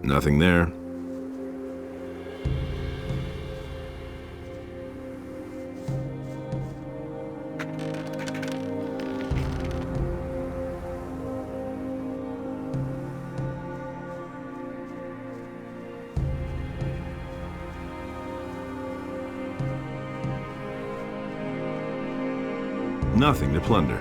Nothing there. Nothing to plunder.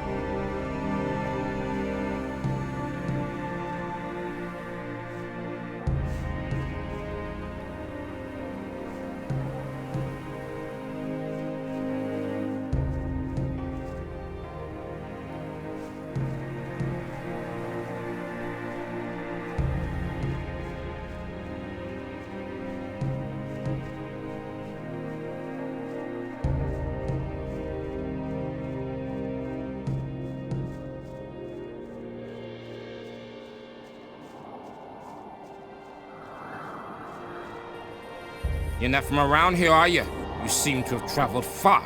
You're not from around here, are you? You seem to have traveled far.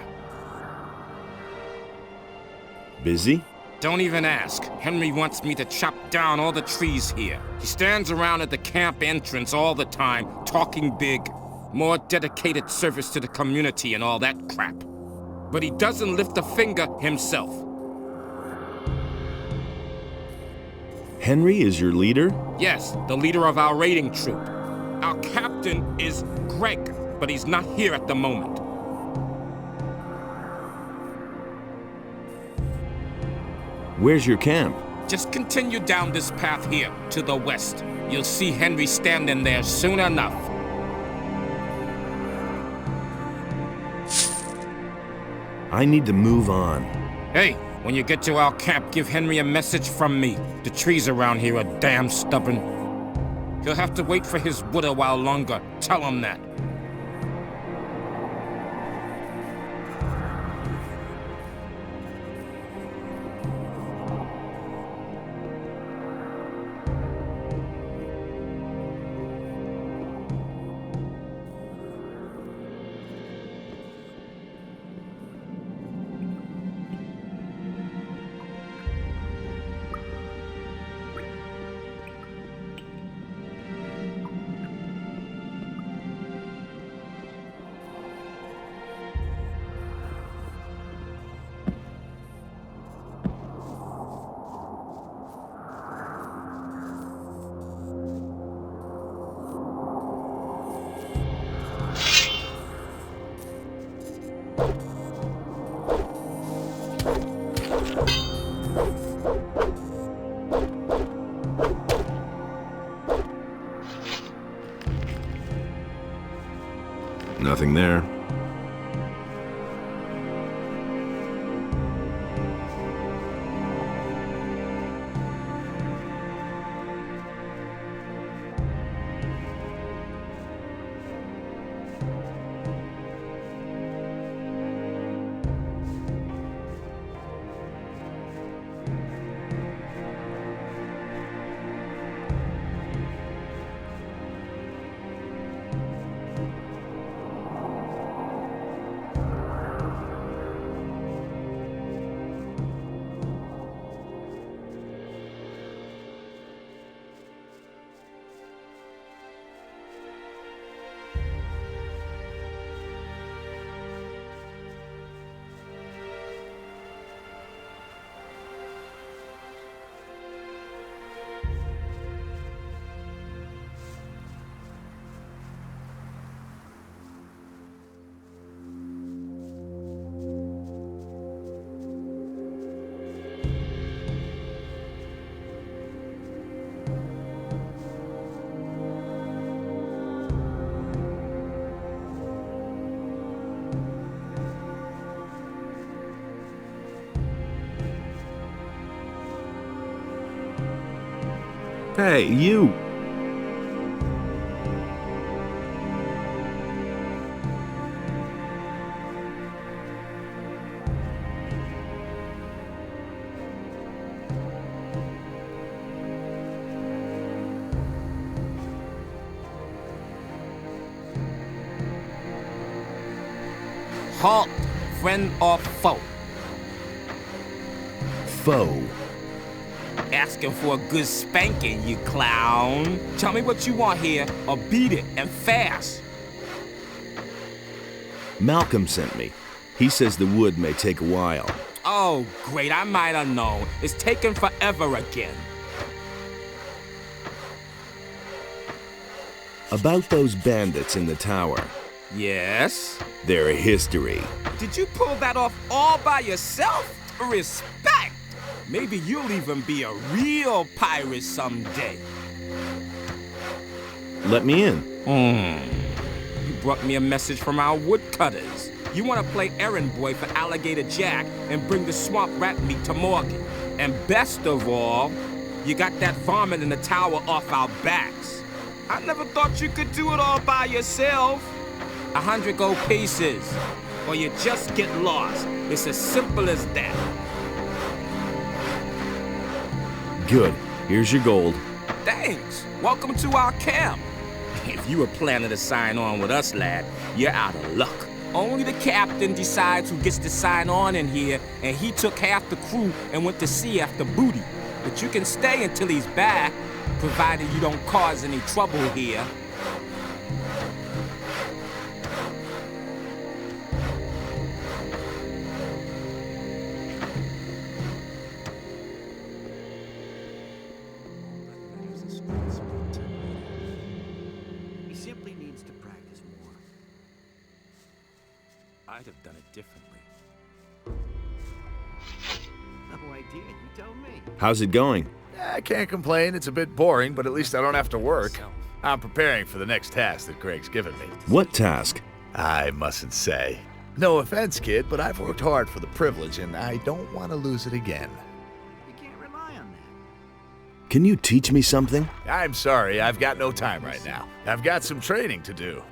Busy? Don't even ask. Henry wants me to chop down all the trees here. He stands around at the camp entrance all the time, talking big. More dedicated service to the community and all that crap. But he doesn't lift a finger himself. Henry is your leader? Yes, the leader of our raiding troop. Our captain is Greg, but he's not here at the moment. Where's your camp? Just continue down this path here, to the west. You'll see Henry standing there soon enough. I need to move on. Hey, when you get to our camp, give Henry a message from me. The trees around here are damn stubborn. He'll have to wait for his wood a while longer. Tell him that. Nothing there. Hey, you! Halt, friend or foe? Foe. Asking for a good spanking, you clown. Tell me what you want here, or beat it, and fast. Malcolm sent me. He says the wood may take a while. Oh, great, I might have known. It's taking forever again. About those bandits in the tower. Yes? They're a history. Did you pull that off all by yourself? Respect! Maybe you'll even be a real pirate someday. Let me in. You brought me a message from our woodcutters. You want to play errand boy for Alligator Jack and bring the swamp rat meat to Morgan. And best of all, you got that varmint in the tower off our backs. I never thought you could do it all by yourself. 100 gold pieces, or you just get lost. It's as simple as that. Good. Here's your gold. Thanks. Welcome to our camp. If you were planning to sign on with us, lad, you're out of luck. Only the captain decides who gets to sign on in here, and he took half the crew and went to sea after booty. But you can stay until he's back, provided you don't cause any trouble here. He simply needs to practice more. I'd have done it differently. No idea, you tell me. How's it going? I can't complain. It's a bit boring, but at least I don't have to work. I'm preparing for the next task that Greg's given me. What task? I mustn't say. No offense, kid, but I've worked hard for the privilege, and I don't want to lose it again. You can't rely on that. Can you teach me something? I'm sorry, I've got no time right now. I've got some training to do.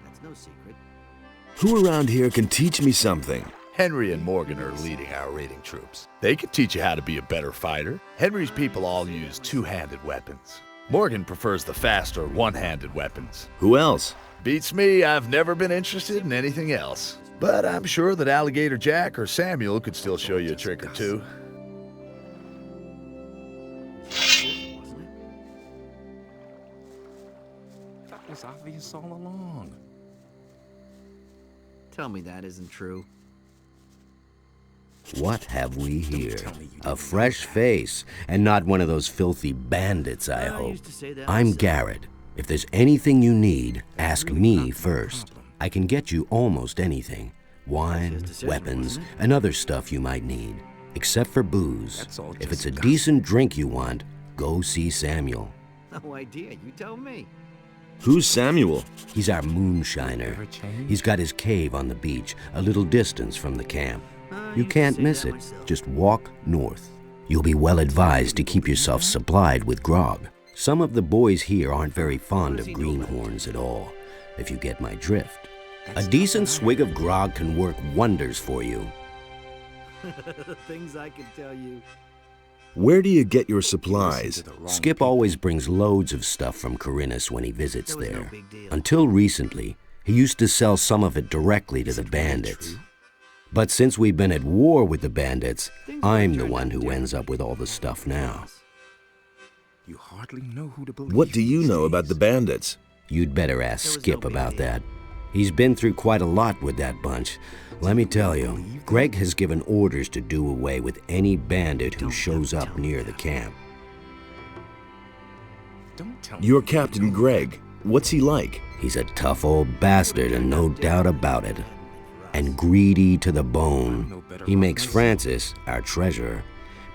That's no secret. Who around here can teach me something? Henry and Morgan are leading our raiding troops. They can teach you how to be a better fighter. Henry's people all use two-handed weapons. Morgan prefers the faster one-handed weapons. Who else? Beats me, I've never been interested in anything else. But I'm sure that Alligator Jack or Samuel could still show you a trick or two. Wasn't it? That was obvious all along. Tell me that isn't true. What have we here? A fresh face, and not one of those filthy bandits, I hope. used to say that I'm myself. Garrett. If there's anything you need, ask me first. I can get you almost anything. Wine, decision, weapons, wasn't it? and other stuff you might need. Except for booze. That's all If just it's a gossip. decent drink you want, go see Samuel. No idea, you tell me. Who's Samuel? He's our moonshiner. Ever change? He's got his cave on the beach, a little distance from the camp. I You used to can't say miss that it. myself. Just walk north. You'll be well advised to keep yourself supplied with grog. Some of the boys here aren't very fond of greenhorns at all, if you get my drift. A decent swig of grog can work wonders for you. The things I can tell you. Where do you get your supplies? Skip always brings loads of stuff from Khorinis when he visits That was no there. big deal. Until recently, he used to sell some of it directly to the bandits. But since we've been at war with the bandits, I'm the one who ends up with all the stuff now. You hardly know who to believe. What do you these know about the days. bandits? You'd better ask There was Skip no big about deal. that. He's been through quite a lot with that bunch. Let me tell you, Greg has given orders to do away with any bandit who shows up near the camp. Don't tell me. You're Captain Greg. What's he like? He's a tough old bastard, and no doubt about it. And greedy to the bone. He makes Francis, our treasurer,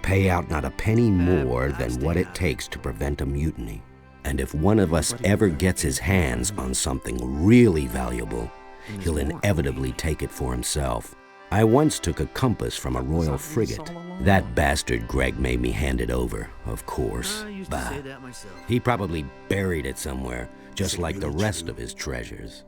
pay out not a penny more than what it takes to prevent a mutiny. And if one of us ever gets his hands on something really valuable, he'll inevitably take it for himself. I once took a compass from a royal frigate. That bastard Greg made me hand it over, of course. I used to Bah. say that myself. He probably buried it somewhere, just like the rest of his treasures.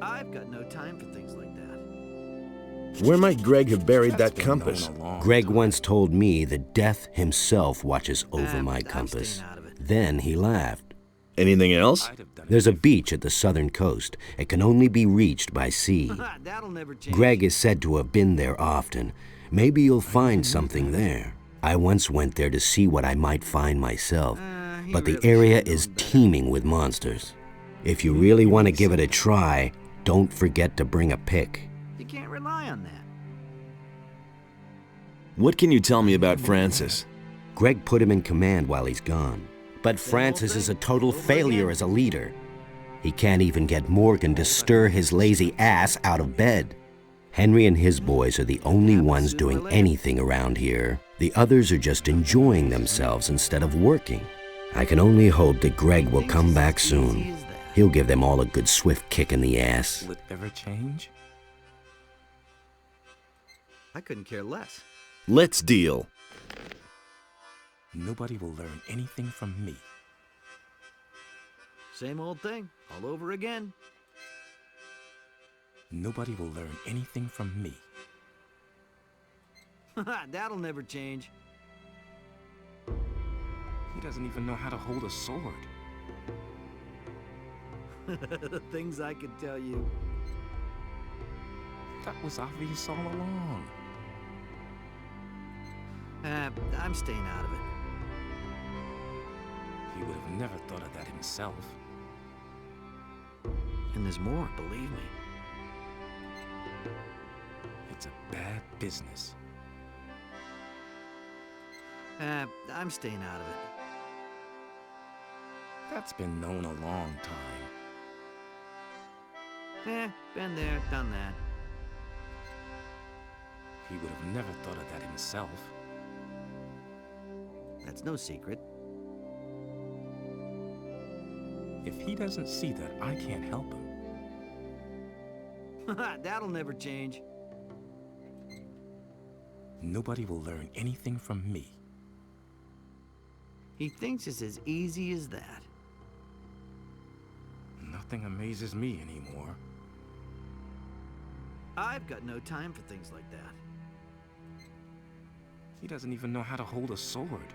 I've got no time for things like that. Where might Greg have buried that That's been known compass? a long Greg time. once told me that death himself watches over my I'm compass. staying out of it. Then he laughed. Anything else? I'd have done it There's a beach at the southern coast. It can only be reached by sea. That'll never change. Greg is said to have been there often. Maybe you'll find something there. I once went there to see what I might find myself, but the really area should've is known better. teeming with monsters. If you really want to give it a try, don't forget to bring a pick. You can't rely on that. What can you tell me about Francis? Greg put him in command while he's gone. But Francis is a total failure as a leader. He can't even get Morgan to stir his lazy ass out of bed. Henry and his boys are the only ones doing anything around here. The others are just enjoying themselves instead of working. I can only hope that Greg will come back soon. He'll give them all a good swift kick in the ass. Will it ever change? I couldn't care less. Let's deal. Nobody will learn anything from me. Same old thing, all over again. Nobody will learn anything from me. That'll never change. He doesn't even know how to hold a sword. The things I could tell you. That was obvious all along. I'm staying out of it. He would have never thought of that himself. And there's more, believe me. It's a bad business. I'm staying out of it. That's been known a long time. Been there, done that. He would have never thought of that himself. That's no secret. If he doesn't see that, I can't help him. That'll never change. Nobody will learn anything from me. He thinks it's as easy as that. Nothing amazes me anymore. I've got no time for things like that. He doesn't even know how to hold a sword.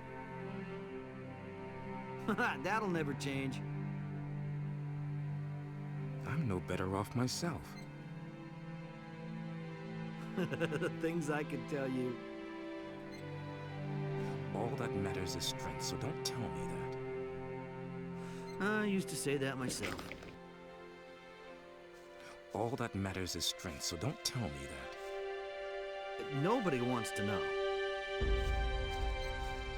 That'll never change. I'm no better off myself. The things I could tell you. All that matters is strength, so don't tell me that. I used to say that myself. All that matters is strength, so don't tell me that. Nobody wants to know.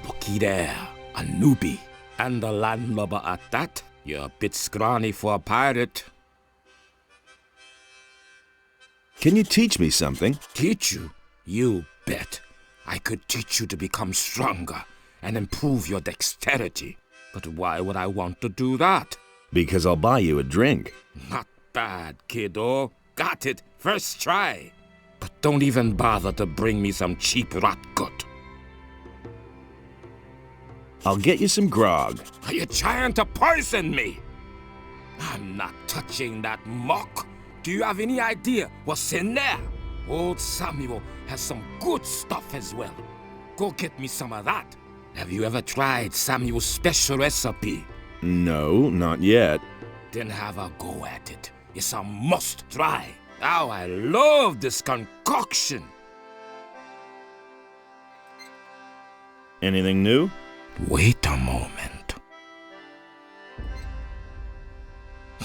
Looky there, a newbie. And a landlubber at that. You're a bit scrawny for a pirate. Can you teach me something? Teach you? You bet. I could teach you to become stronger and improve your dexterity. But why would I want to do that? Because I'll buy you a drink. Not bad, kiddo. Got it. First try. But don't even bother to bring me some cheap rotgut. I'll get you some grog. Are you trying to poison me? I'm not touching that muck. Do you have any idea what's in there? Old Samuel has some good stuff as well. Go get me some of that. Have you ever tried Samuel's special recipe? No, not yet. Then have a go at it. It's a must try. Oh, I love this concoction. Anything new? Wait a moment.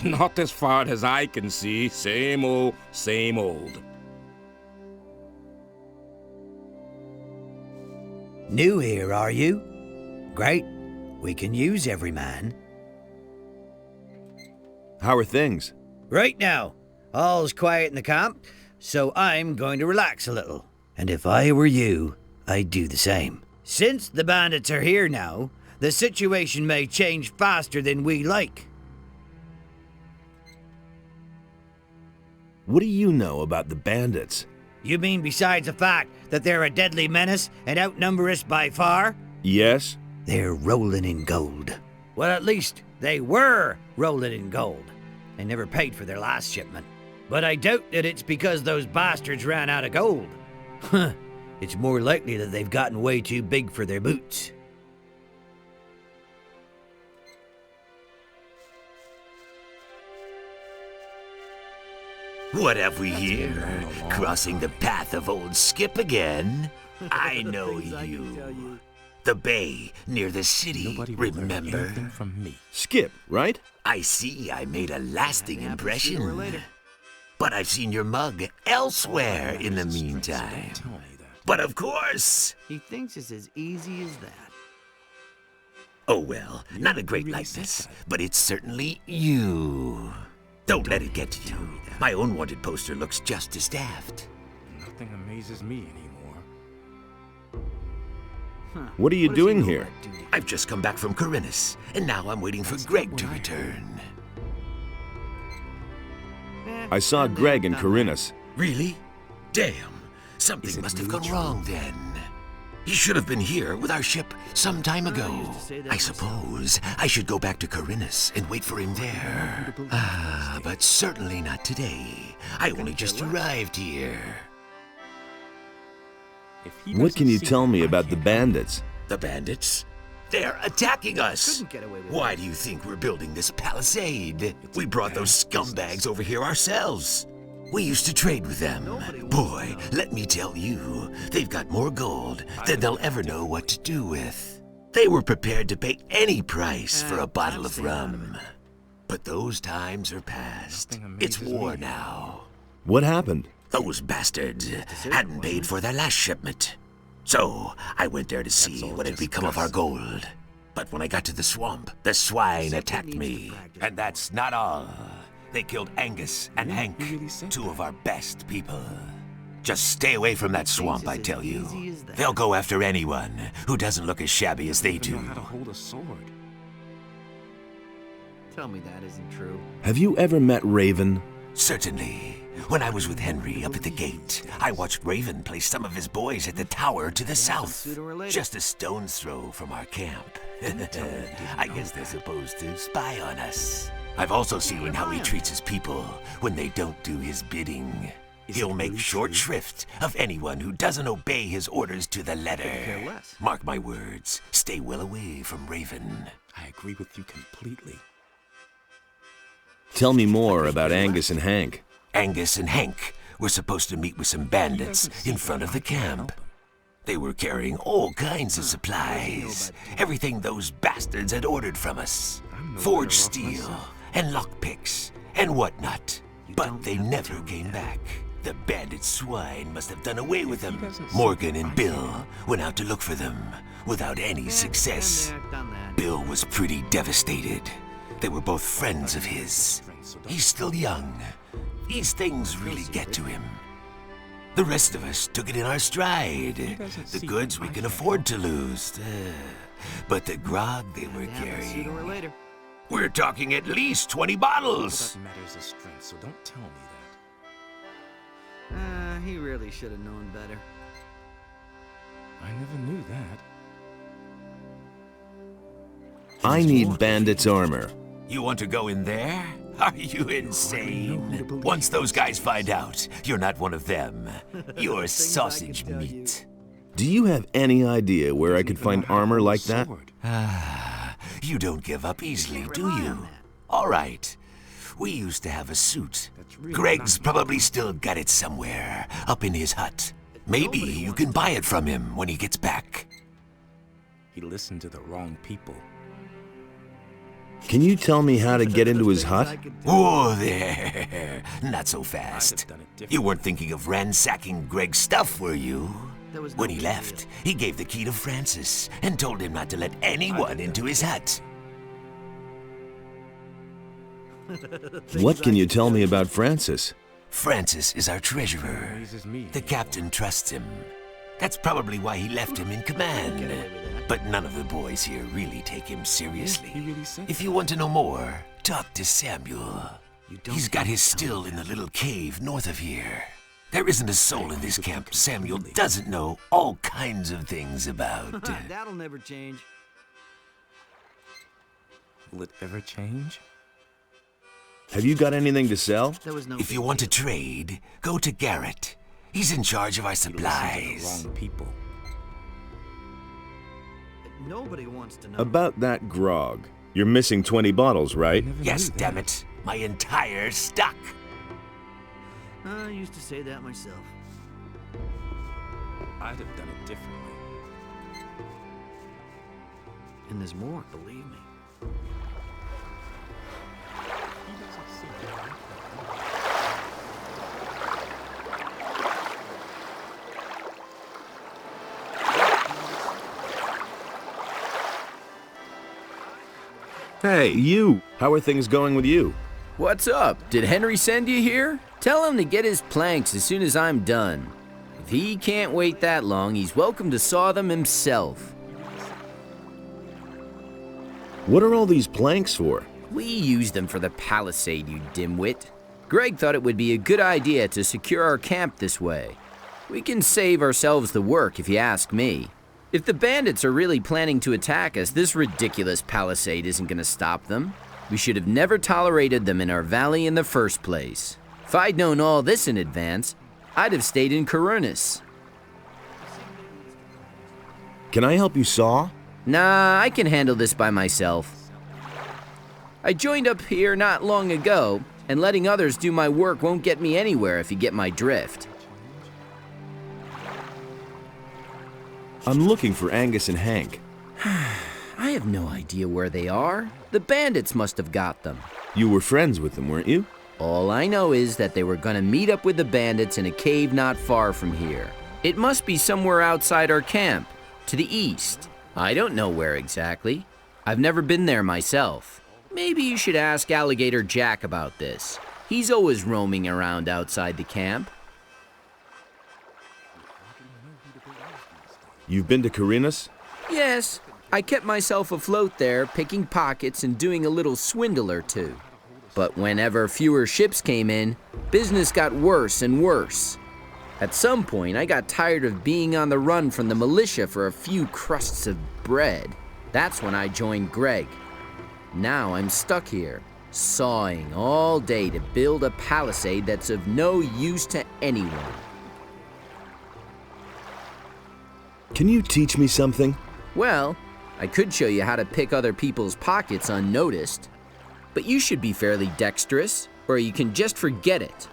Not as far as I can see. Same old, same old. New here, are you? Great. We can use every man. How are things? Right now, all's quiet in the camp, so I'm going to relax a little. And if I were you, I'd do the same. Since the bandits are here now, the situation may change faster than we like. What do you know about the bandits? You mean besides the fact that they're a deadly menace and outnumber us by far? Yes? They're rolling in gold. Well, at least they were rolling in gold. They never paid for their last shipment. But I doubt that it's because those bastards ran out of gold. Huh. It's more likely that they've gotten way too big for their boots. What have we here? Crossing the path of old Skip again? I know Things I can tell you. you. The bay near the city, Nobody will learn remember? anything from me. Skip, right? I see I made a lasting Happens sooner or impression. later. But I've seen your mug elsewhere in the meantime. Tell me that. But of course. He thinks it's as easy as that. Oh well, not a great really likeness, said that. but it's certainly you. Don't let it get to you. My own wanted poster looks just as daft. Nothing amazes me anymore. What are you What does he doing know here? about duty? I've just come back from Khorinis, and now I'm waiting for Greg to return. I saw And Greg they've in done that. Khorinis. Really? Damn. Something must have gone wrong then. He should have been here with our ship some time ago. used to say that I myself. suppose I should go back to Khorinis and wait for him there. But certainly not today. I only just arrived here. If he What doesn't can you see tell it, me I about the can't. bandits? The bandits? They're attacking us! Couldn't get away with Why it. do you think we're building this palisade? It's We brought bad those scumbags over here ourselves. We used to trade with them. Nobody wants Boy, to know. let me tell you, they've got more gold than they'll ever know what to do with. They were prepared to pay any price for a bottle I've of seen out of rum. But those times are past. Nothing It's amazes war me. now. What happened? Those bastards hadn't paid for their last shipment. So, I went there to see all what had just become of our gossip. gold. But when I got to the swamp, the swine attacked needs me. to practice. And that's not all. They killed Angus and Yeah, Hank, you really said two that. of our best people. Just stay away from that swamp, I it's tell as you. easy as that. They'll go after anyone who doesn't look as shabby as they Even do. know how to hold a sword. Tell me that isn't true. Have you ever met Raven? Certainly. When I was with Henry up at the gate, I watched Raven place some of his boys at the tower to the south, sooner or later. just a stone's throw from our camp. I guess they're supposed to spy on us. I've also seen how he treats his people when they don't do his bidding. He'll make short shrift of anyone who doesn't obey his orders to the letter. care less. Mark my words, stay well away from Raven. I agree with you completely. Tell me more about Angus and Hank. Angus and Hank were supposed to meet with some bandits in front of the camp. They were carrying all kinds of supplies, everything those bastards had ordered from us. Forged steel and lockpicks and whatnot. But they never came back. The bandit swine must have done away with them. Morgan and Bill went out to look for them without any success. Been there, done that. Bill was pretty devastated. They were both friends of his. He's still young. These things really get to him. The rest of us took it in our stride. The goods we can afford to lose. But the grog they were Happens sooner or carrying. later. We're talking at least 20 bottles. That matters is strength, so don't tell me that. He really should have known better. I never knew that. I need bandits' armor. You want to go in there? Are you insane? Once those guys find out, you're not one of them. You're sausage tell you. meat. Do you have any idea where I could find armor like that? Sword. You don't give up easily, do you? All right. We used to have a suit. Greg's probably still got it somewhere, up in his hut. Maybe you can buy it from him when he gets back. He listened to the wrong people. Can you tell me how to get into his hut? Whoa there! Not so I'd fast. have done it different. You weren't thinking of ransacking Greg's stuff, were you? There was no When he key. left, he gave the key to Francis and told him not to let anyone into his hut. What can you tell me about Francis? Francis is our treasurer. Amazes me. The captain trusts him. That's probably why he left him in command. But none of the boys here really take him seriously. He really said If you want to know more, talk to Samuel. He's got his still in the little cave north of here. There isn't a soul in this camp Samuel doesn't know all kinds of things about. That'll never change. Will it ever change? Have you got anything to sell? There was no. If you want to trade, go to Garrett. He's in charge of our He listened to supplies. the wrong people. Nobody wants to know. About that grog. You're missing 20 bottles, right? Never Yes, knew that. damn it. My entire stock. I used to say that myself. I'd have done it differently. And there's more, believe me. Hey, you! How are things going with you? What's up? Did Henry send you here? Tell him to get his planks as soon as I'm done. If he can't wait that long, he's welcome to saw them himself. What are all these planks for? We use them for the palisade, you dimwit. Greg thought it would be a good idea to secure our camp this way. We can save ourselves the work, if you ask me. If the bandits are really planning to attack us, this ridiculous palisade isn't going to stop them. We should have never tolerated them in our valley in the first place. If I'd known all this in advance, I'd have stayed in Khorinis. Can I help you saw? Nah, I can handle this by myself. I joined up here not long ago, and letting others do my work won't get me anywhere if you get my drift. I'm looking for Angus and Hank. I have no idea where they are. The bandits must have got them. You were friends with them, weren't you? All I know is that they were gonna meet up with the bandits in a cave not far from here. It must be somewhere outside our camp, to the east. I don't know where exactly. I've never been there myself. Maybe you should ask Alligator Jack about this. He's always roaming around outside the camp. You've been to Khorinis? Yes, I kept myself afloat there, picking pockets and doing a little swindle or two. But whenever fewer ships came in, business got worse and worse. At some point, I got tired of being on the run from the militia for a few crusts of bread. That's when I joined Greg. Now I'm stuck here, sawing all day to build a palisade that's of no use to anyone. Can you teach me something? Well, I could show you how to pick other people's pockets unnoticed. But you should be fairly dexterous, or you can just forget it.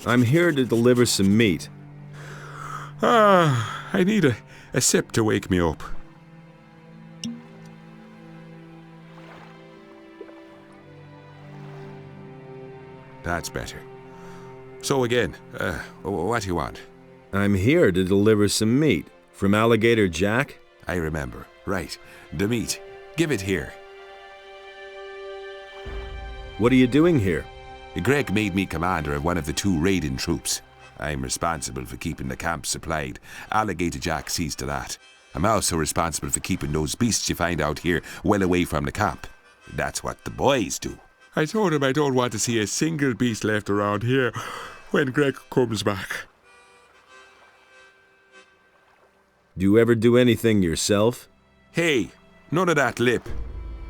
I'm here to deliver some meat. I need a sip to wake me up. That's better. So again, what do you want? I'm here to deliver some meat. From Alligator Jack? I remember. Right. The meat. Give it here. What are you doing here? Greg made me commander of one of the 2 raiding troops. I'm responsible for keeping the camp supplied. Alligator Jack sees to that. I'm also responsible for keeping those beasts you find out here well away from the camp. That's what the boys do. I told him I don't want to see a single beast left around here when Greg comes back. Do you ever do anything yourself? Hey, none of that lip.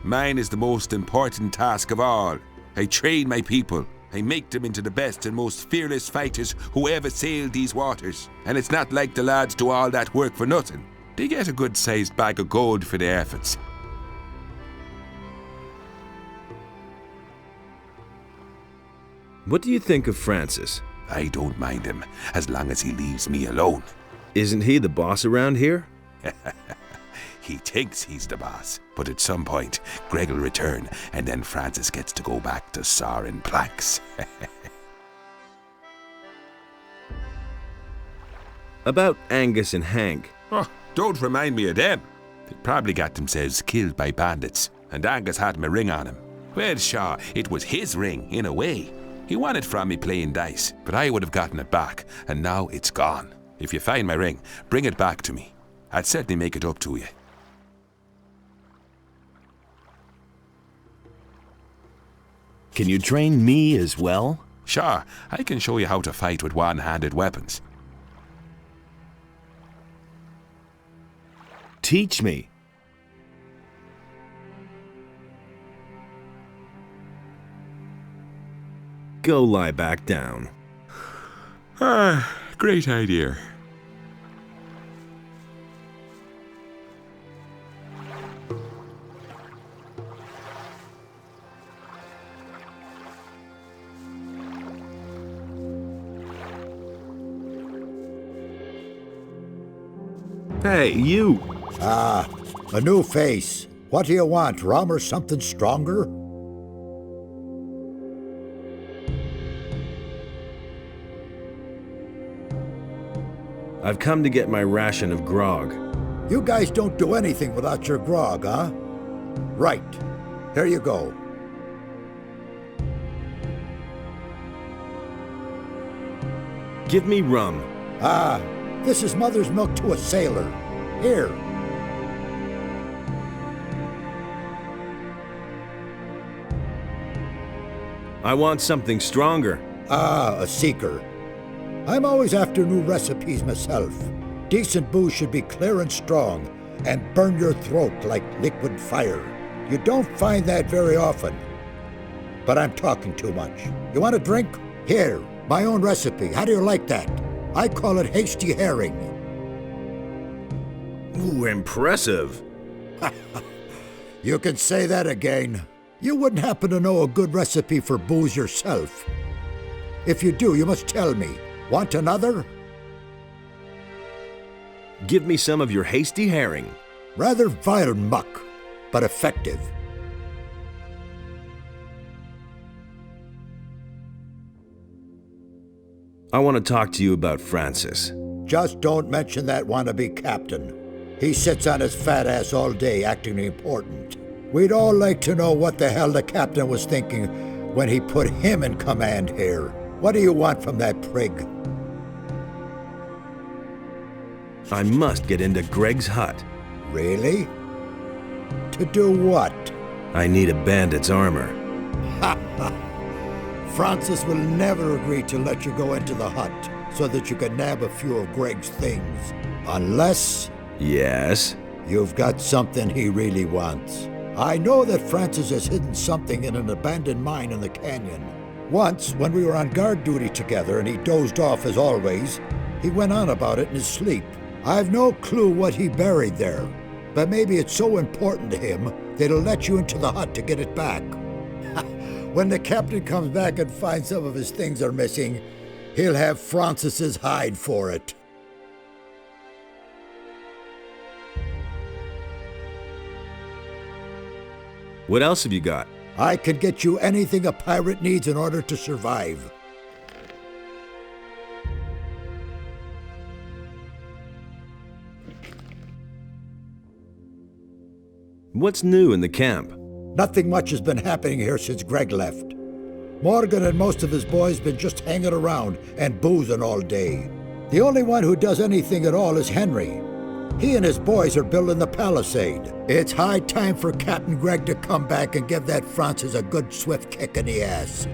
Mine is the most important task of all. I train my people. I make them into the best and most fearless fighters who ever sailed these waters. And it's not like the lads do all that work for nothing. They get a good-sized bag of gold for their efforts. What do you think of Francis? I don't mind him, as long as he leaves me alone. Isn't he the boss around here? He thinks he's the boss, but at some point, Greg will return, and then Francis gets to go back to sawing planks. About Angus and Hank. Oh, don't remind me of them. They probably got themselves killed by bandits, and Angus had him a ring on him. Well, Shaw, it was his ring, in a way. He won it from me playing dice, but I would have gotten it back, and now it's gone. If you find my ring, bring it back to me. I'd certainly make it up to you. Can you train me as well? Sure, I can show you how to fight with one-handed weapons. Teach me. Go lie back down. Ah, great idea. Hey, you! Ah, a new face. What do you want, rum or something stronger? I've come to get my ration of grog. You guys don't do anything without your grog, huh? Right. Here you go. Give me rum. Ah, this is mother's milk to a sailor. Here. I want something stronger. Ah, a seeker. I'm always after new recipes myself. Decent booze should be clear and strong and burn your throat like liquid fire. You don't find that very often. But I'm talking too much. You want a drink? Here, my own recipe. How do you like that? I call it hasty herring. Ooh, impressive. You can say that again. You wouldn't happen to know a good recipe for booze yourself. If you do, you must tell me. Want another? Give me some of your hasty herring. Rather vile muck, but effective. I want to talk to you about Francis. Just don't mention that wannabe captain. He sits on his fat ass all day acting important. We'd all like to know what the hell the captain was thinking when he put him in command here. What do you want from that prig? I must get into Greg's hut. Really? To do what? I need a bandit's armor. Francis will never agree to let you go into the hut so that you can nab a few of Greg's things. Unless... Yes? You've got something he really wants. I know that Francis has hidden something in an abandoned mine in the canyon. Once, when we were on guard duty together and he dozed off as always, he went on about it in his sleep. I've no clue what he buried there, but maybe it's so important to him that he'll let you into the hut to get it back. When the captain comes back and finds some of his things are missing, he'll have Francis's hide for it. What else have you got? I can get you anything a pirate needs in order to survive. What's new in the camp? Nothing much has been happening here since Greg left. Morgan and most of his boys been just hanging around and boozing all day. The only one who does anything at all is Henry. He and his boys are building the palisade. It's high time for Captain Greg to come back and give that Francis a good swift kick in the ass.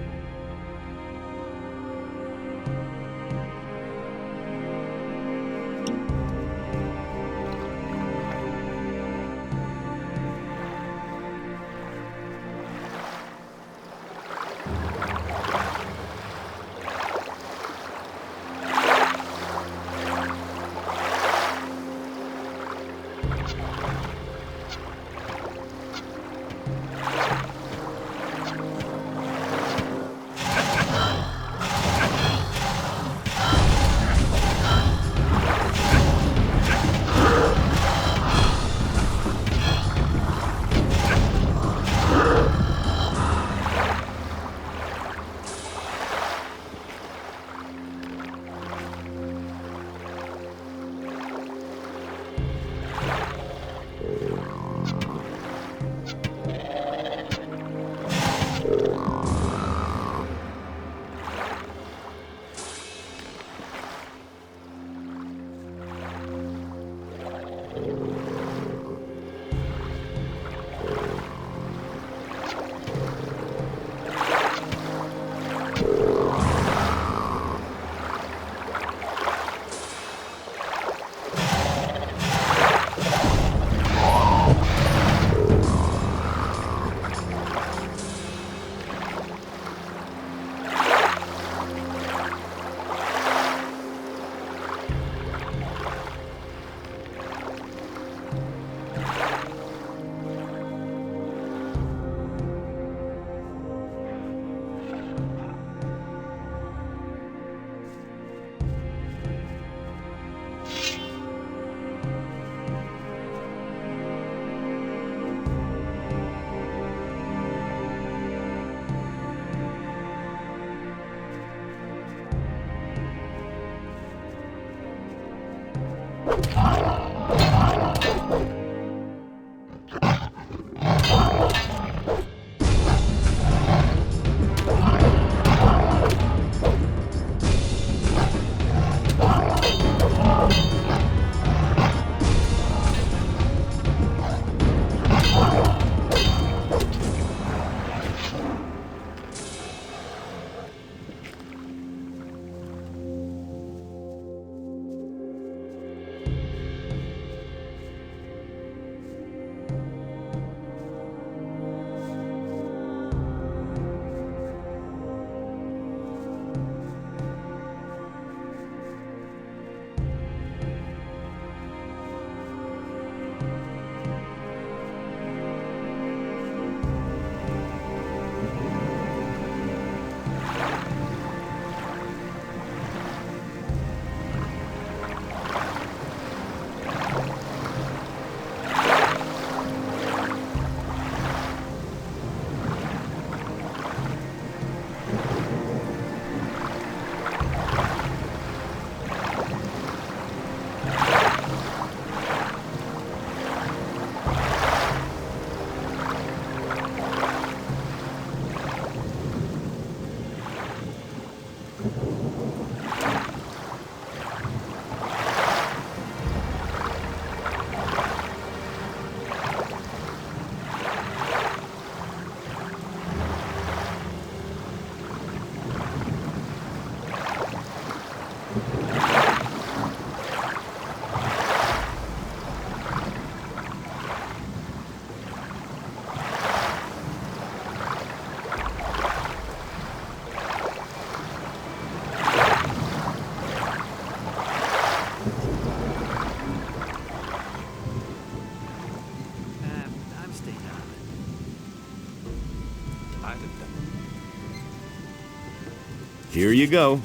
Here you go.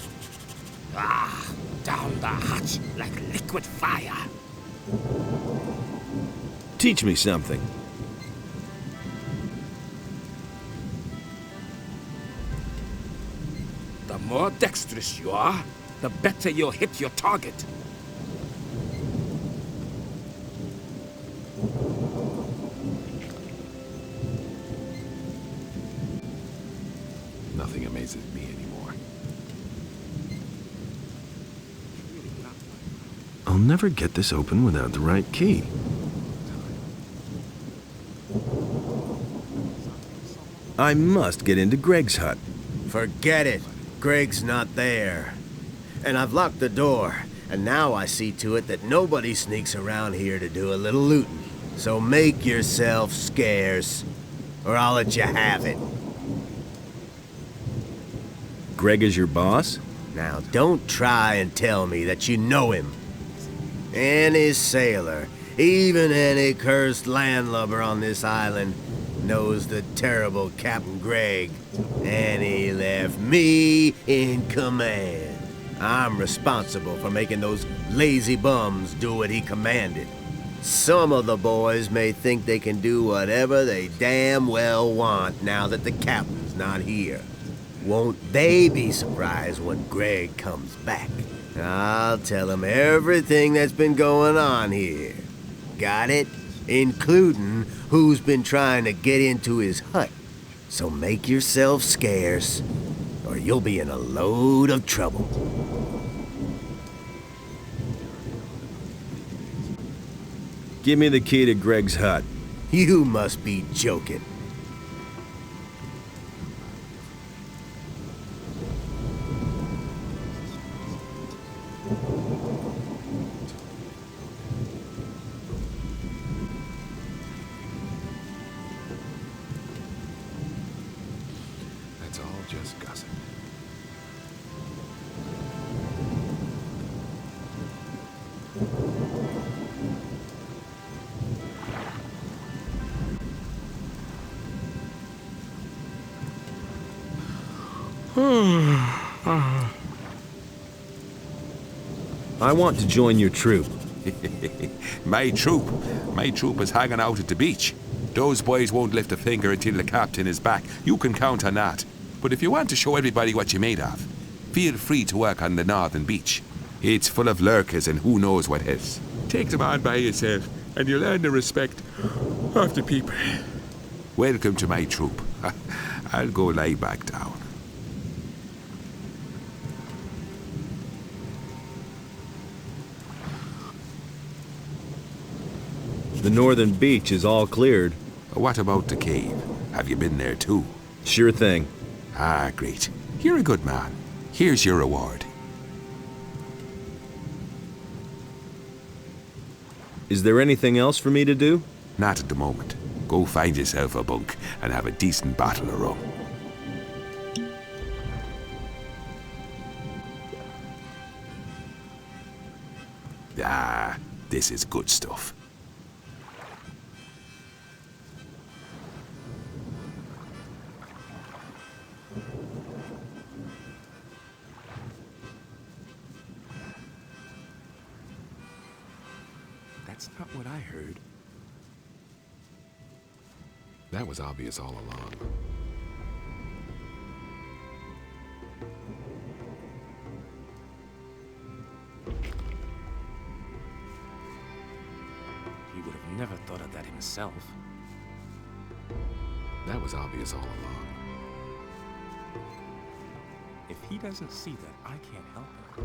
Ah, down the hatch like liquid fire. Teach me something. The more dexterous you are, the better you'll hit your target. Nothing amazes me anymore. I'll never get this open without the right key. I must get into Greg's hut. Forget it. Greg's not there. And I've locked the door, and now I see to it that nobody sneaks around here to do a little looting. So make yourself scarce, or I'll let you have it. Greg is your boss? Now, don't try and tell me that you know him. Any sailor, even any cursed landlubber on this island, knows the terrible Captain Greg, and he left me in command. I'm responsible for making those lazy bums do what he commanded. Some of the boys may think they can do whatever they damn well want now that the captain's not here. Won't they be surprised when Greg comes back? I'll tell him everything that's been going on here. Got it? Including who's been trying to get into his hut. So make yourself scarce, or you'll be in a load of trouble. Give me the key to Greg's hut. You must be joking. That's all just gossip. I want to join your troop. My troop is hanging out at the beach. Those boys won't lift a finger until the captain is back. You can count on that. But if you want to show everybody what you're made of, feel free to work on the northern beach. It's full of lurkers and who knows what else. Take them on by yourself, and you'll earn the respect of the people. Welcome to my troop. I'll go lie back down. The northern beach is all cleared. What about the cave? Have you been there too? Sure thing. Ah, great. You're a good man. Here's your reward. Is there anything else for me to do? Not at the moment. Go find yourself a bunk and have a decent bottle of rum. Ah, this is good stuff. That's not what I heard. That was obvious all along. He would have never thought of that himself. That was obvious all along. If he doesn't see that, I can't help it.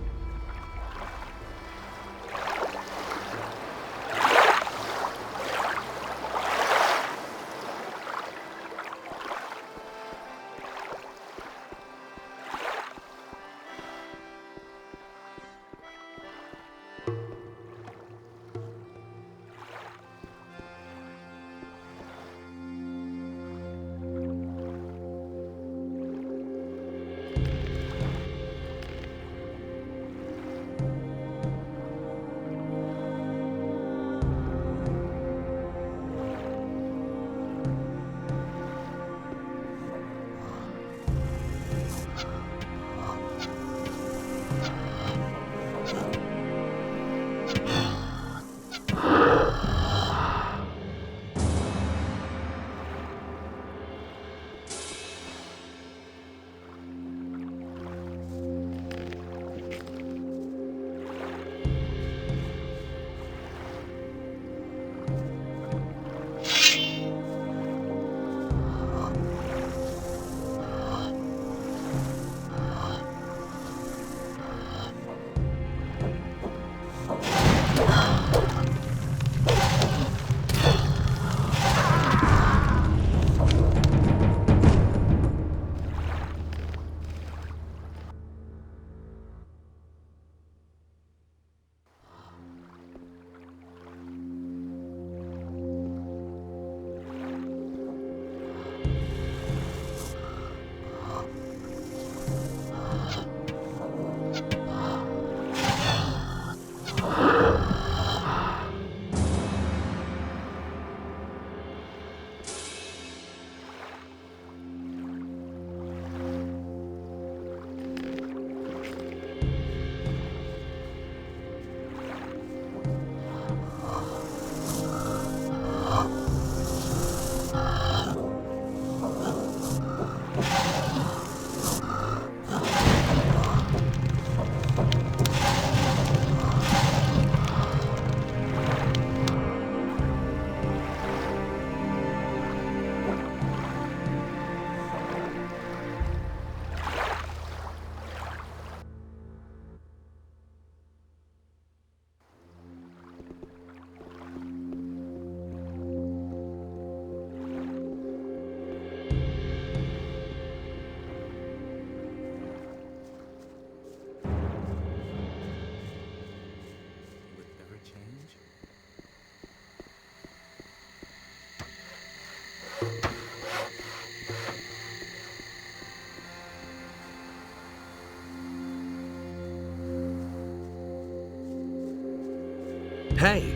Hey!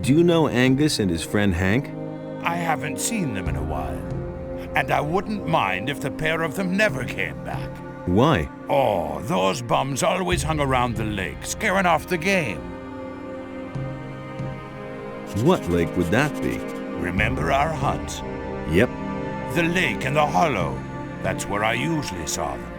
Do you know Angus and his friend Hank? I haven't seen them in a while. And I wouldn't mind if the pair of them never came back. Why? Oh, those bums always hung around the lake, scaring off the game. What lake would that be? Remember our hunt? Yep. The lake in the hollow. That's where I usually saw them.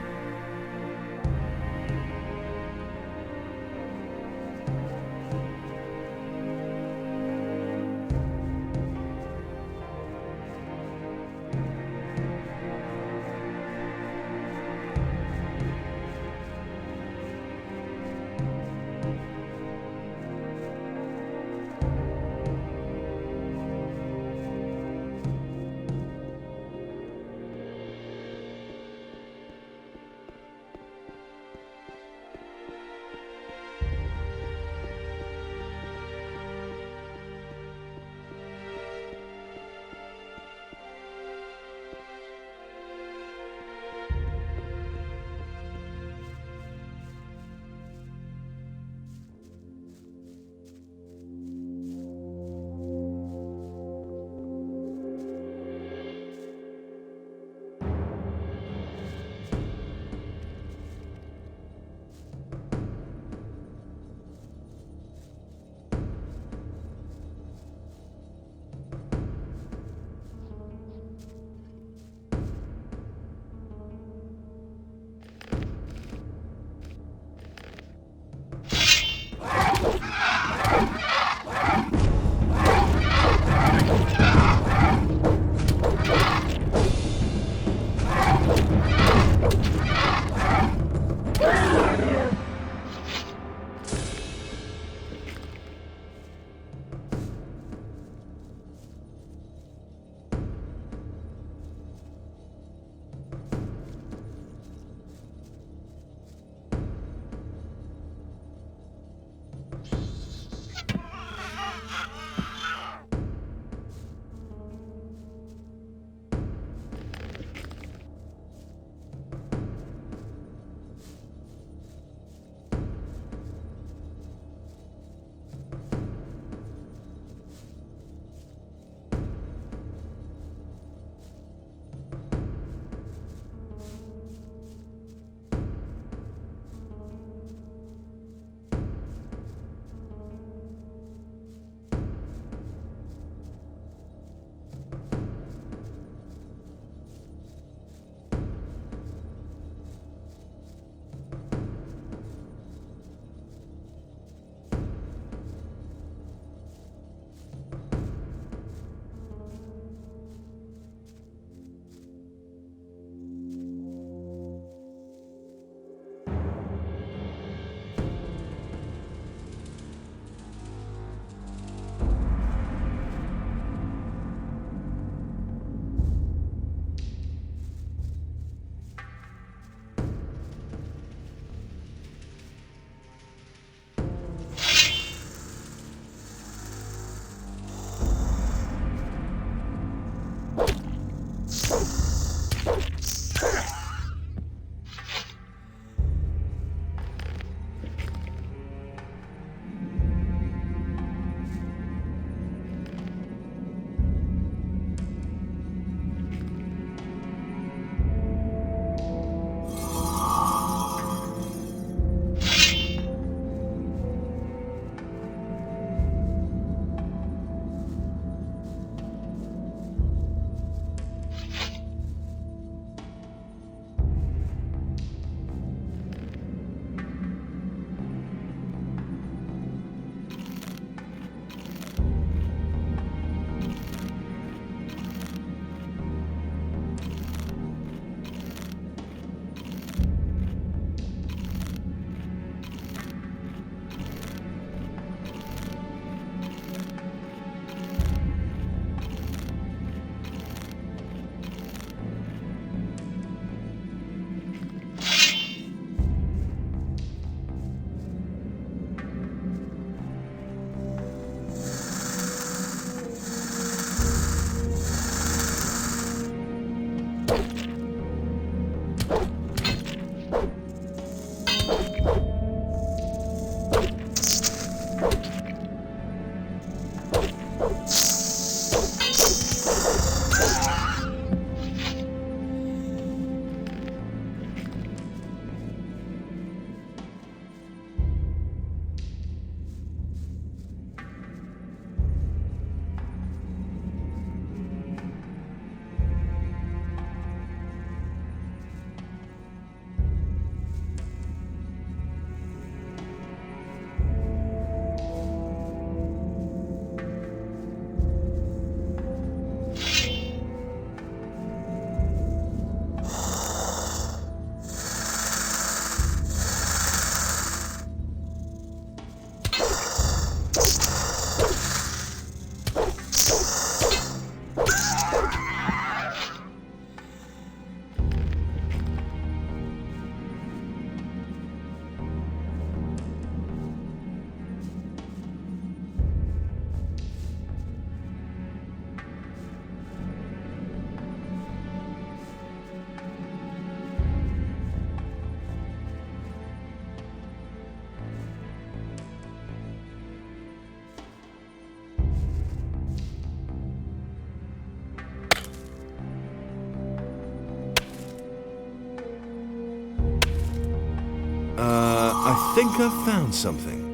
I think I've found something.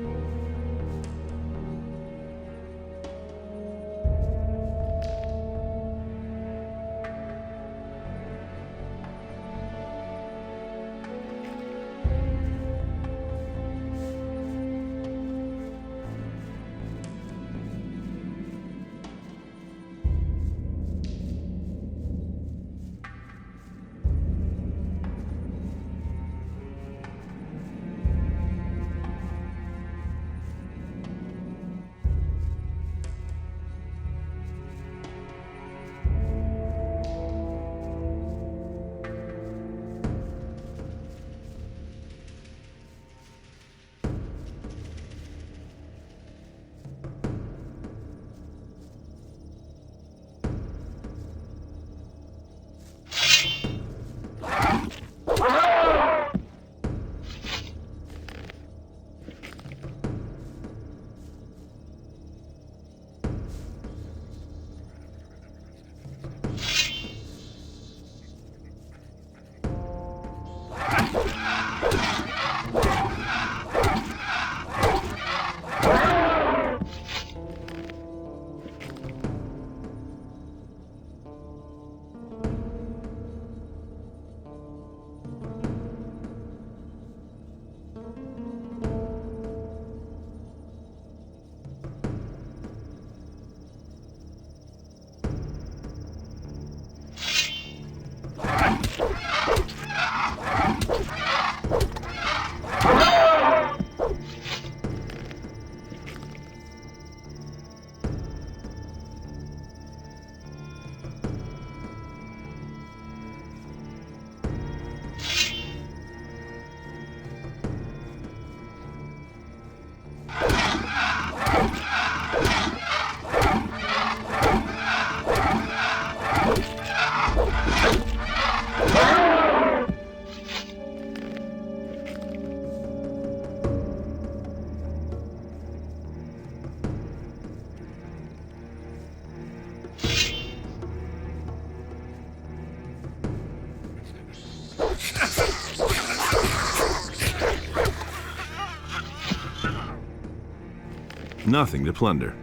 Nothing to plunder.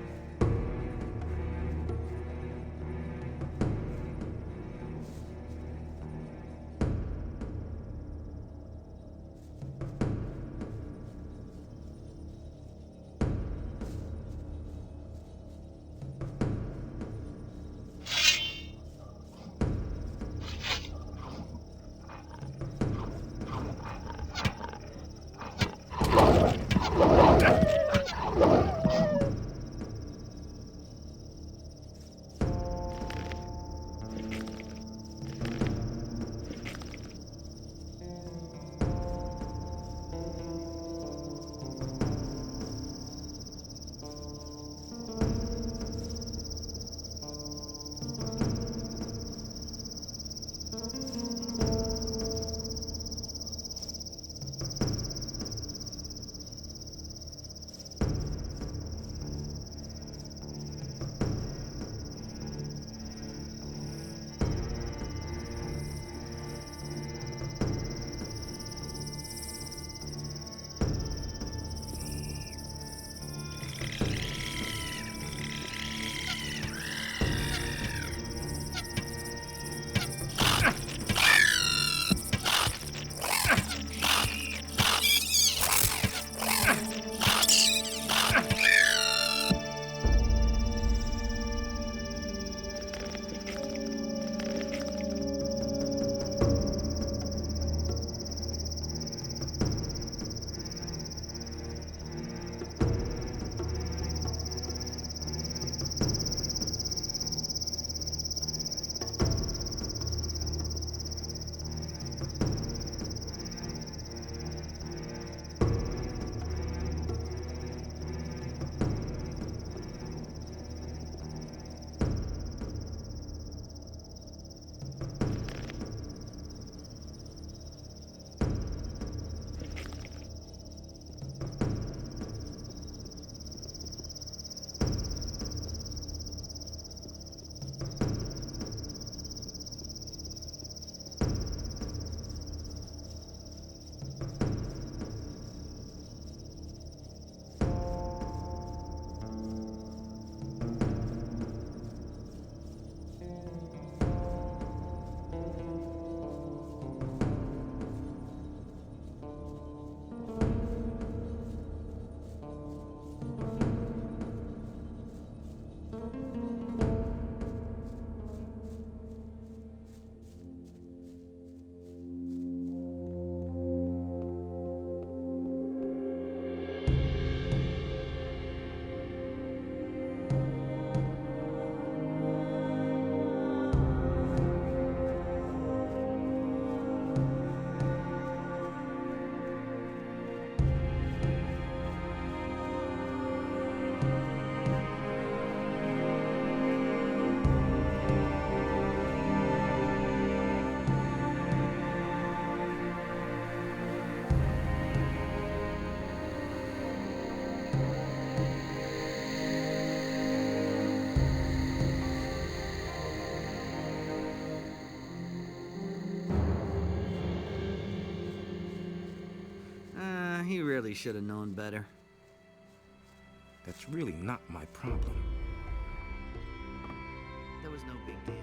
He really should have known better. That's really not my problem. That was no big deal.